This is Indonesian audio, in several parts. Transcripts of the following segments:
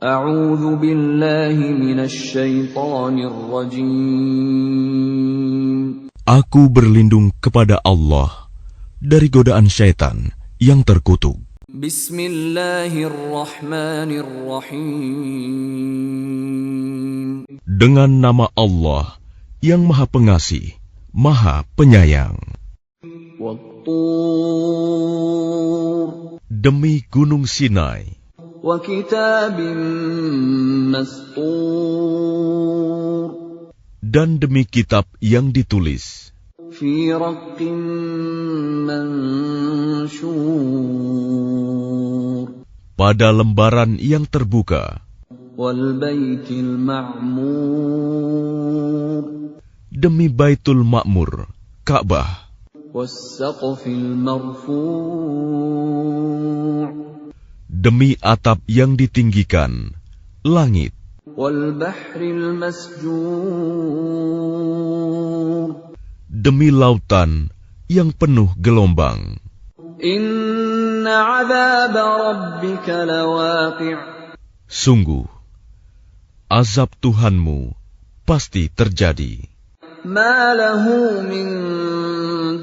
A'udzu billahi minasy syaithanir rajim. Aku berlindung kepada Allah dari godaan syaitan yang terkutuk. Bismillahirrahmanirrahim. Dengan nama Allah yang Maha Pengasih, Maha Penyayang. Wat-tur. Demi Gunung Sinai. Wa kitabim mastur. Dan demi kitab yang ditulis. Fi raqqim manshur. Pada lembaran yang terbuka. Wal baitil ma'mur. Demi Baitul Ma'mur, Ka'bah. Was saqfil marfu'. Demi atap yang ditinggikan, langit. Wal bahril masjur. Demi lautan yang penuh gelombang. Inna 'adzaba rabbika lawaqi'. Sungguh, azab Tuhanmu pasti terjadi. Ma lahu min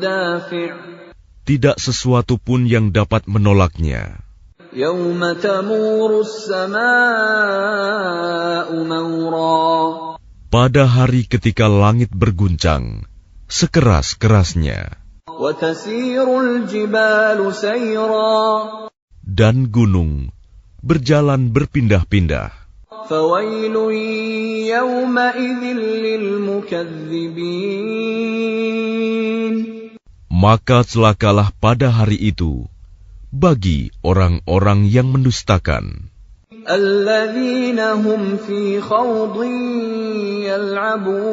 dafi'. Tidak sesuatu pun yang dapat menolaknya. Yawma tamuru as-samaa'u mawra. Pada hari ketika langit berguncang, sekeras-kerasnya. Wa tasirul jibalu sayra. Dan gunung berjalan berpindah-pindah. Fawailun yawma idzin lil mukadzibin. Maka celakalah pada hari itu bagi orang-orang yang mendustakan. Alladzina hum fi khawdin yal'abun.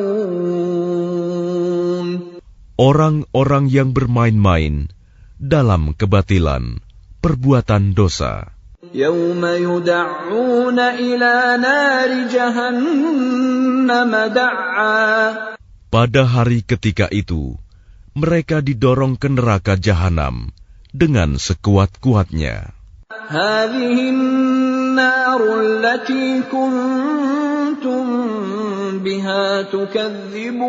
Orang-orang yang bermain-main dalam kebatilan, perbuatan dosa. Yawma yud'auna ila nari jahannam da''a. Pada hari ketika itu, mereka didorong ke neraka jahanam dengan sekuat-kuatnya. Hadhihi an-naru allati kuntum biha tukadzibun.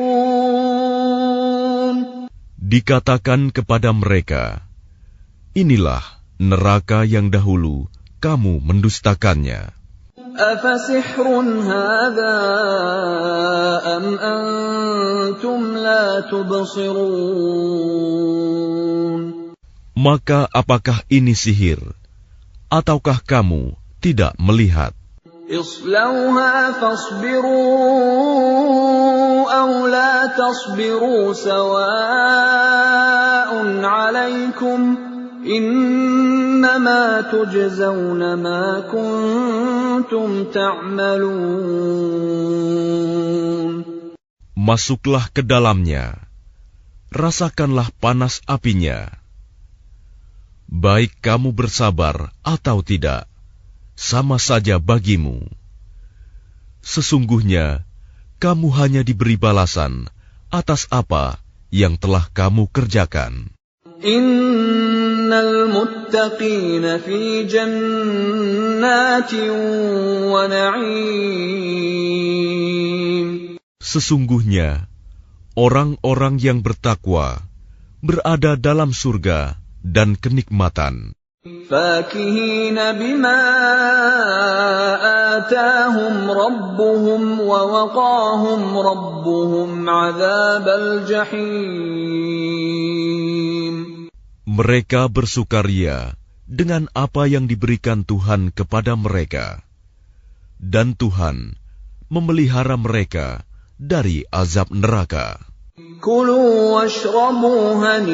Dikatakan kepada mereka, inilah neraka yang dahulu kamu mendustakannya. Afasihrun hadha am antum la tubsirun. Maka apakah ini sihir, ataukah kamu tidak melihat? Islauha fasbiru aw la tasbiru sawa'un 'alaikum innama tujzauna ma kuntum ta'malun. Masuklah ke dalamnya, rasakanlah panas apinya. Baik kamu bersabar atau tidak, sama saja bagimu. Sesungguhnya, kamu hanya diberi balasan atas apa yang telah kamu kerjakan. Innal muttaqina fi jannatin wa na'im. Sesungguhnya, orang-orang yang bertakwa berada dalam surga dan kenikmatan. Fakihina bima atahum rabbuhum wa waqahum rabbuhum adzabal jahim. Mereka bersukaria dengan apa yang diberikan Tuhan kepada mereka, dan Tuhan memelihara mereka dari azab neraka. Kulu washrabu hani'an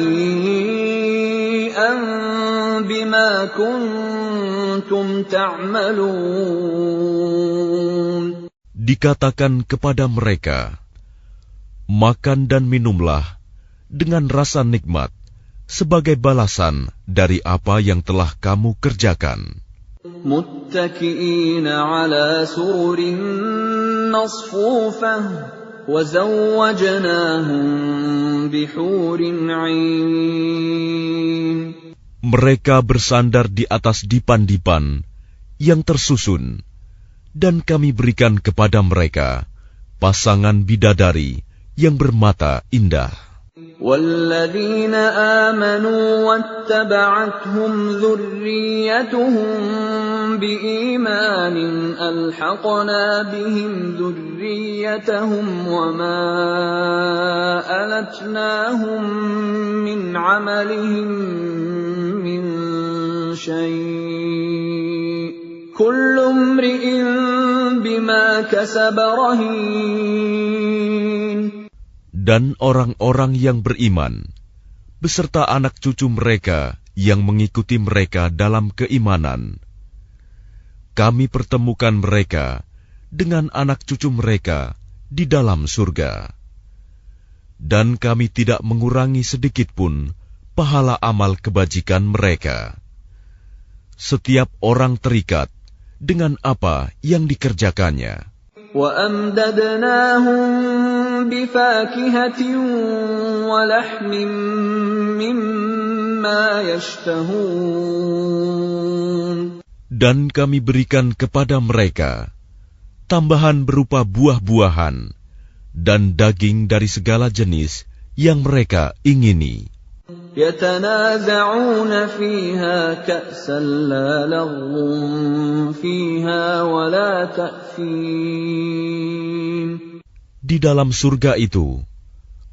bima kuntum ta'malun. Dikatakan kepada mereka, makan dan minumlah dengan rasa nikmat sebagai balasan dari apa yang telah kamu kerjakan. Muttaki'ina ala sururin nasfufah. وَزَوَّجْنَاهُمْ بِحُورٍ عِينٍ. Mereka bersandar di atas dipan-dipan yang tersusun, Dan kami berikan kepada mereka pasangan bidadari yang bermata indah. وَالَّذِينَ آمَنُوا وَاتَّبَعَتْهُمْ ذُرِّيَّتُهُم بِإِيمَانٍ أَلْحَقْنَا بِهِمْ ذُرِّيَّتَهُمْ وَمَا أَلَتْنَاهُم مِّنْ عَمَلِهِم مِّن شَيْءٍ ۚ كُلُّ امْرِئٍ بِمَا كَسَبَ رَهِينٌ. Dan orang-orang yang beriman, beserta anak cucu mereka yang mengikuti mereka dalam keimanan, kami pertemukan mereka dengan anak cucu mereka di dalam surga. Dan kami tidak mengurangi sedikitpun pahala amal kebajikan mereka. Setiap orang terikat dengan apa yang dikerjakannya. وَأَمْدَدْنَاهُم بِفَاكِهَةٍ وَلَحْمٍ مِّمَّا يَشْتَهُونَ. Dan kami berikan kepada mereka tambahan berupa buah-buahan dan daging dari segala jenis yang mereka ingini. يَتَنَازَعُونَ فِيهَا كَأْسًا لَّا لَغْوٌ فِيهَا وَلَا تَأْثِيمٌ. Di dalam surga itu,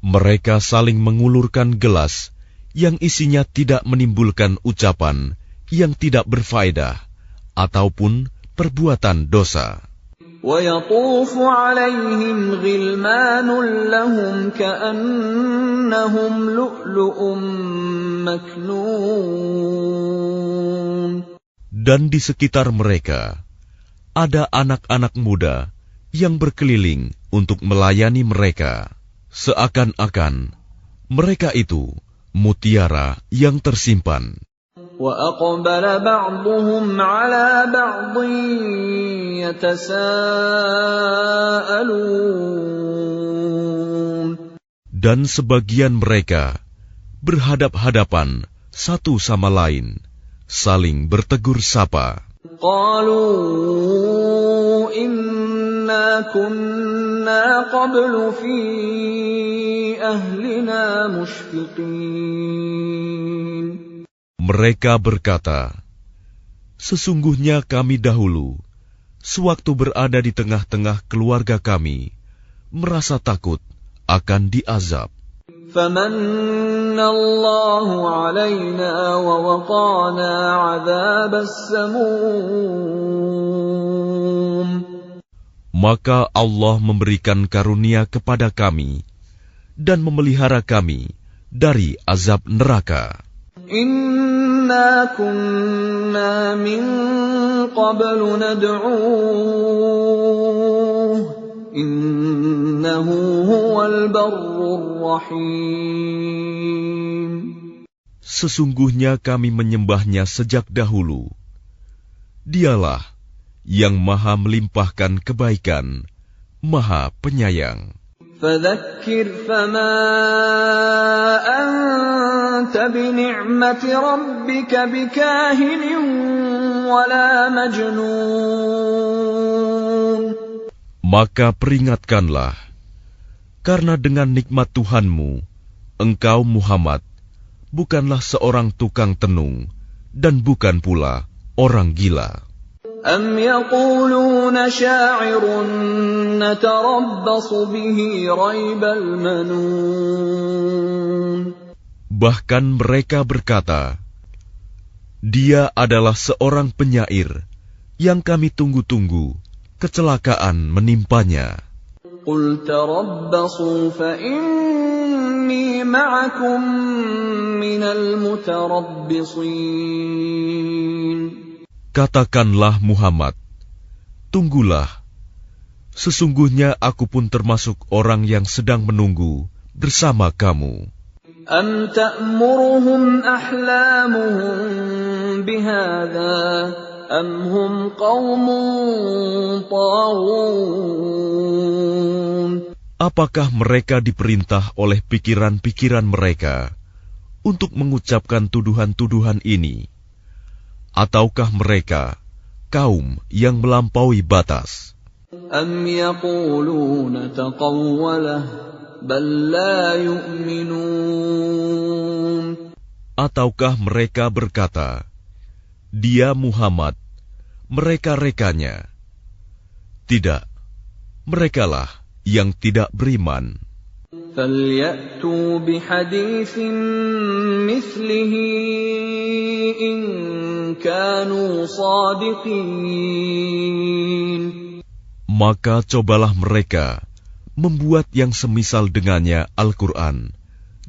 mereka saling mengulurkan gelas yang isinya tidak menimbulkan ucapan yang tidak berfaedah ataupun perbuatan dosa. وَيَطُوفُ عَلَيْهِمْ غِلْمَانٌ لَّهُمْ كَأَنَّهُمْ لُؤْلُؤٌ مَّكْنُونٌ. Dan di sekitar mereka ada anak-anak muda yang berkeliling untuk melayani mereka, seakan-akan mereka itu mutiara yang tersimpan. وَأَقْبَلَ بَعْضُهُمْ عَلَىٰ بَعْضٍ يَتَسَاءَلُونَ. Dan sebagian mereka berhadap-hadapan satu sama lain, saling bertegur sapa. قَالُوا إِنَّا كُنَّا قَبْلُ فِي أَهْلِنَا مُشْفِقِينَ. Mereka berkata, sesungguhnya kami dahulu, sewaktu berada di tengah-tengah keluarga kami, merasa takut akan diazab. فَمَنَّ اللَّهُ عَلَيْنَا وَوَقَانَا عَذَابَ السَّمُومِ. Maka Allah memberikan karunia kepada kami dan memelihara kami dari azab neraka. إِنَّا كُنَّا مِن قَبْلُ نَدْعُوهُ إِنَّهُ هُوَ الْبَرُّ الرَّحِيمُ. Sesungguhnya kami menyembahnya sejak dahulu. Dialah yang maha melimpahkan kebaikan, maha penyayang. فَذَكِّرْ فَمَا أَنتَ بِنِعْمَةِ رَبِّكَ بِكَاهِنٍ وَلَا مَجْنُونٍ. Maka peringatkanlah, karena dengan nikmat Tuhanmu, engkau Muhammad bukanlah seorang tukang tenung dan bukan pula orang gila. أَمْ يَقُولُونَ شَاعِرٌ نَتَرَبَّصُ بِهِ رَيْبَ الْمَنُونِ. Bahkan mereka berkata, dia adalah seorang penyair yang kami tunggu-tunggu kecelakaan menimpanya. قُلْ تَرَبَّصُوا فَإِنِّي مَعَكُمْ مِنَ الْمُتَرَبِّصِينَ. Katakanlah Muhammad, tunggulah, sesungguhnya aku pun termasuk orang yang sedang menunggu bersama kamu. أَمْ تَأْمُرُهُمْ أَحْلَامُهُمْ بِهَذَا أَمْ هُمْ قَوْمٌ طَاغُونَ. Apakah mereka diperintah oleh pikiran-pikiran mereka untuk mengucapkan tuduhan-tuduhan ini? Ataukah mereka kaum yang melampaui batas. أَمْ يَقُولُونَ تَقَوَّلَهُ بَل لَّا يُؤْمِنُونَ. Ataukah mereka berkata, Dia Muhammad, mereka-rekanya. Tidak, merekalah yang tidak beriman. فَلْيَأْتُوا بِحَدِيثٍ مِثْلِهِ إِن كَانُوا صَادِقِينَ. Maka cobalah mereka membuat yang semisal dengannya Al-Quran,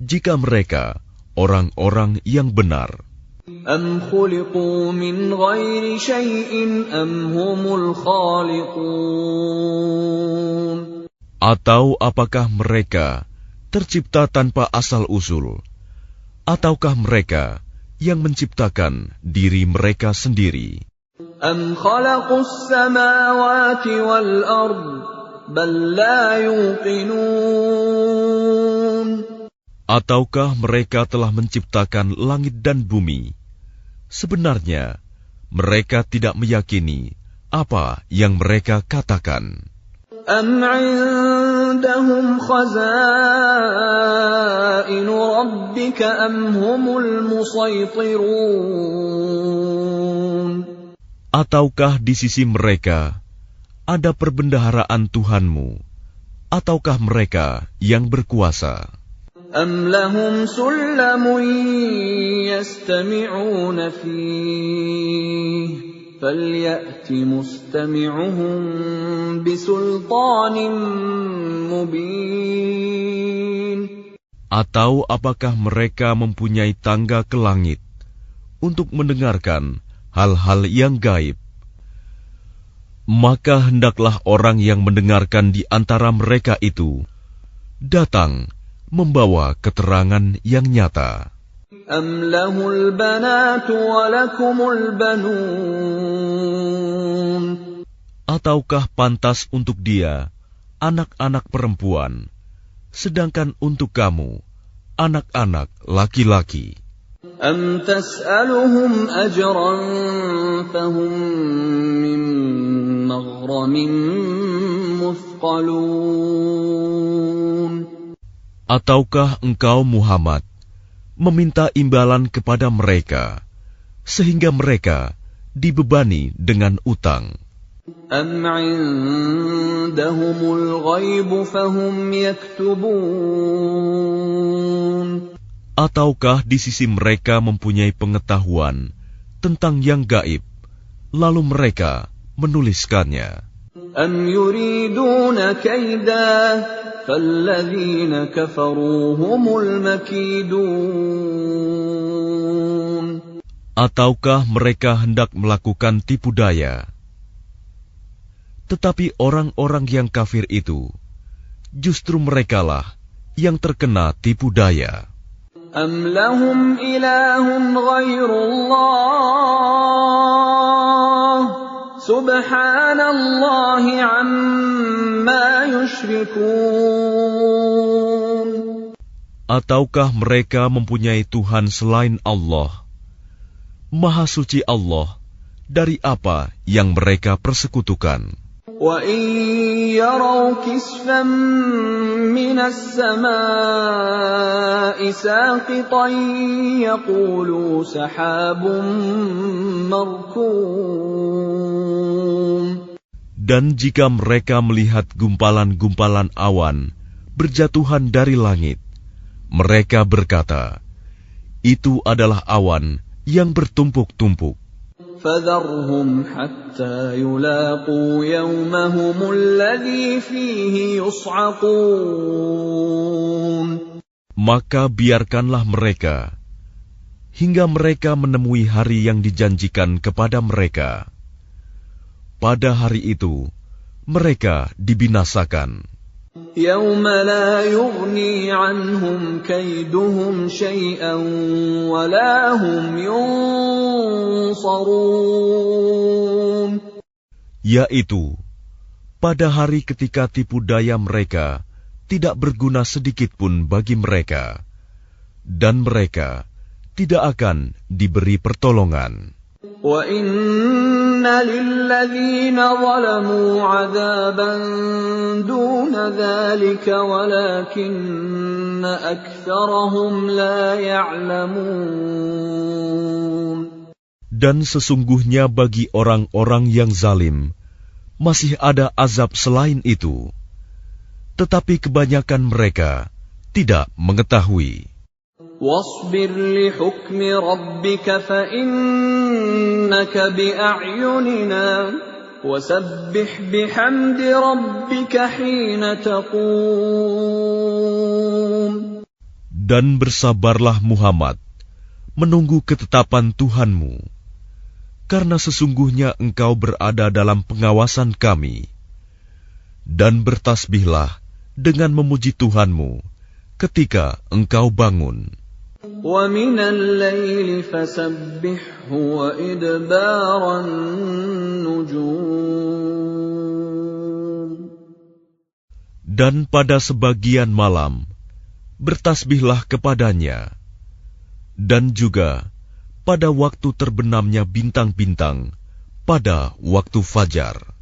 jika mereka orang-orang yang benar. أَمْ خُلِقُوا مِنْ غَيْرِ شَيْءٍ أَمْ هُمُ الْخَالِقُونَ. Atau apakah mereka tercipta tanpa asal-usul? Ataukah mereka yang menciptakan diri mereka sendiri? أَمْ خَلَقُوا السَّمَاوَاتِ وَالْأَرْضَ بَل لَّا يُوقِنُونَ. Ataukah mereka telah menciptakan langit dan bumi? Sebenarnya, mereka tidak meyakini apa yang mereka katakan. أَمْ عِندَهُمْ خَزَائِنُ رَبِّكَ أَمْ هُمُ الْمُصَيْطِرُونَ. Ataukah di sisi mereka ada perbendaharaan Tuhanmu? Ataukah mereka yang berkuasa? أَمْ لَهُمْ سُلَّمٌ يَسْتَمِعُونَ فِيهِ فَلْيَأْتِ مُسْتَمِعُهُم بِسُلْطَانٍ مُّبِينٍ. Atau apakah mereka mempunyai tangga ke langit untuk mendengarkan hal-hal yang gaib? Maka hendaklah orang yang mendengarkan di antara mereka itu datang membawa keterangan yang nyata. أَمْ لَهُ الْبَنَاتُ وَلَكُمُ الْبَنُونَ. Ataukah pantas untuk dia anak-anak perempuan, sedangkan untuk kamu anak-anak laki-laki? أَمْ تَسْأَلُهُمْ أَجْرًا فَهُمْ مِنْ مَغْرَمٍ مُثْقَلُونَ. Ataukah engkau Muhammad meminta imbalan kepada mereka, sehingga mereka dibebani dengan utang? أَمْ عِندَهُمُ الْغَيْبُ فَهُمْ يَكْتُبُونَ. Ataukah di sisi mereka mempunyai pengetahuan tentang yang gaib, lalu mereka menuliskannya? أَمْ يُرِيدُونَ كَيْدًا فَالَّذِينَ كَفَرُوا هُمُ الْمَكِيدُونَ. Ataukah mereka hendak melakukan tipu daya? Tetapi orang-orang yang kafir itu, justru merekalah yang terkena tipu daya. أَمْ لَهُمْ إِلَٰهٌ غَيْرُ اللَّهِ سُبْحَانَ اللَّهِ عَمَّا يُشْرِكُونَ. Ataukah mereka mempunyai Tuhan selain Allah? Maha suci Allah dari apa yang mereka persekutukan. وَإِن يَرَوْا كِسْفًا مِّنَ السَّمَاءِ سَاقِطًا يَقُولُوا سَحَابٌ مَّرْكُومٌ. Dan jika mereka melihat gumpalan-gumpalan awan berjatuhan dari langit, mereka berkata, itu adalah awan yang bertumpuk-tumpuk. فَذَرْهُمْ حَتَّى يُلَاقُوا يَوْمَهُمُ الَّذِي فِيهِ يُصْعَقُونَ. Maka biarkanlah mereka hingga mereka menemui hari yang dijanjikan kepada mereka. Pada hari itu mereka dibinasakan. يَوْمَ لَا يُغْنِي عَنْهُمْ كَيْدُهُمْ شَيْئًا وَلَا هُمْ يُنصَرُونَ. Yaitu pada hari ketika tipu daya mereka tidak berguna sedikit pun bagi mereka, dan mereka tidak akan diberi pertolongan. وَإِنَّ لِلَّذِينَ ظَلَمُوا عَذَابًا دُونَ ذَلِكَ وَلَكِنَّ أَكْثَرَهُمْ لَا يَعْلَمُونَ. Dan sesungguhnya bagi orang-orang yang zalim masih ada azab selain itu, tetapi kebanyakan mereka tidak mengetahui. وَاصْبِرْ لِحُكْمِ رَبِّكَ فَإِنَّكَ بِأَعْيُنِنَا وَسَبِّحْ بِحَمْدِ رَبِّكَ حِينَ تَقُومُ. Dan bersabarlah Muhammad menunggu ketetapan Tuhanmu, karena sesungguhnya engkau berada dalam pengawasan kami. Dan bertasbihlah dengan memuji Tuhanmu ketika engkau bangun. وَمِنَ اللَّيْلِ فَسَبِّحْهُ وَإِدْبَارَ النُّجُومِ. Dan pada sebagian malam bertasbihlah kepadanya, dan juga pada waktu terbenamnya bintang-bintang pada waktu fajar.